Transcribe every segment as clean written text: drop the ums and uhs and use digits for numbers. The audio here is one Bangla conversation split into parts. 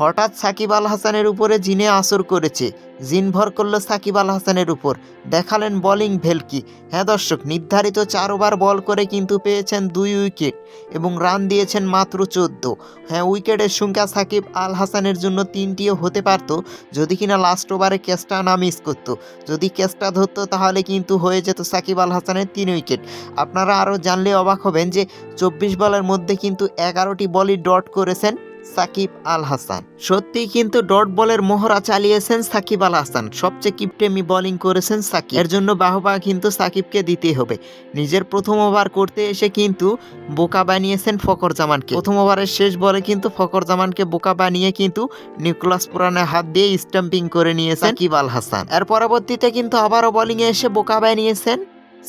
হঠাৎ সাকিব আল হাসানের উপরে জিনে আসর করেছে, জিন ভর করল সাকিব আল হাসানের উপর, দেখালেন বোলিং ভেলকি। হ্যাঁ দর্শক, নির্ধারিত 4 ওভার বল করে কিন্তু পেয়েছেন 2 উইকেট এবং রান দিয়েছেন মাত্র 14। হ্যাঁ, উইকেটের সংখ্যা সাকিব আল হাসানের জন্য 3টিও হতে পারত যদি কিনা লাস্ট ওভারে ক্যাচটা না মিস করত। যদি ক্যাচটা ধরতো তাহলে কিন্তু হয়ে যেত সাকিব আল হাসানের 3 উইকেট। আপনারা আরও জানলে অবাক হবেন যে 24 বলের মধ্যে কিন্তু 11টি বলই ডট করেছেন সাকিব আল হাসান। সত্যিই কিন্তু ডট বলের মহড়া চালিয়েছেন সাকিব আল হাসান। সবচেয়ে কিপটেমি বোলিং করেছেন সাকিব, এর জন্য বাহবা কিন্তু সাকিবকে দিতেই হবে। নিজের প্রথম ওভার করতে এসে কিন্তু বোকা বানিয়েছেন ফকর জামানকে। প্রথম ওভারের শেষ বলে কিন্তু ফকর জামানকে বোকা বানিয়ে কিন্তু নিকোলাস পুরানের হাত দিয়ে স্টাম্পিং করে নিয়েছেন সাকিব আল হাসান। এর পরবর্তীতে কিন্তু আবারও বোলিংয়ে এসে বোকা বানিয়েছেন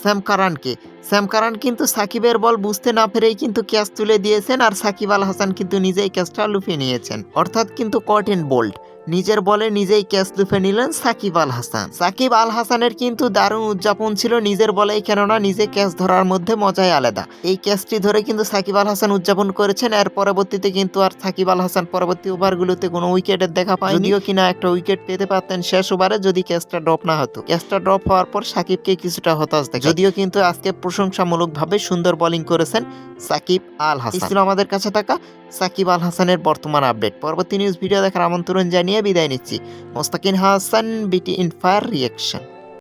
স্যাম কারানকে। স্যাম কারান কিন্তু সাকিবের বল বুঝতে না পেরেই কিন্তু ক্যাচ তুলে দিয়েছেন, আর সাকিব আল হাসান কিন্তু নিজেই ক্যাচটা লুফে নিয়েছেন। অর্থাৎ কিন্তু কট এন্ড বোল্ড, নিজের বলে নিজেই ক্যাচ লুফে নিলেন সাকিব আল হাসান। সাকিব আল হাসানের কিন্তু দারুণ উদযাপন ছিল নিজের বলেই, কেননা নিজে ক্যাচ ধরার মধ্যে মজাই আলাদা। এই ক্যাচটি ধরে কিন্তু সাকিব আল হাসান উদযাপন করেছেন। এর পরবর্তীতে কিন্তু আর সাকিব আল হাসান পরবর্তী ওভারগুলোতে কোনো উইকেটের দেখা পায়নি, যদিও কিনা একটা উইকেট পেতে পারতেন শেষ ওভারে যদি ক্যাচটা ড্রপ না হতো। ক্যাচটা ড্রপ হওয়ার পর সাকিবকে কিছুটা হতাশ দেখা, যদিও কিন্তু আজকে প্রশংসামূলকভাবে সুন্দর বোলিং করেছেন সাকিব আল হাসান। ছিল আমাদের কাছে থাকা সাকিব আল হাসানের বর্তমান আপডেট। পরবর্তী নিউজ ভিডিও দেখার আমন্ত্রণ জানিয়ে বিদায় নিচ্ছি। মোস্তাকিন হাসান, বিটি ইনফায়ার রিয়াকশন।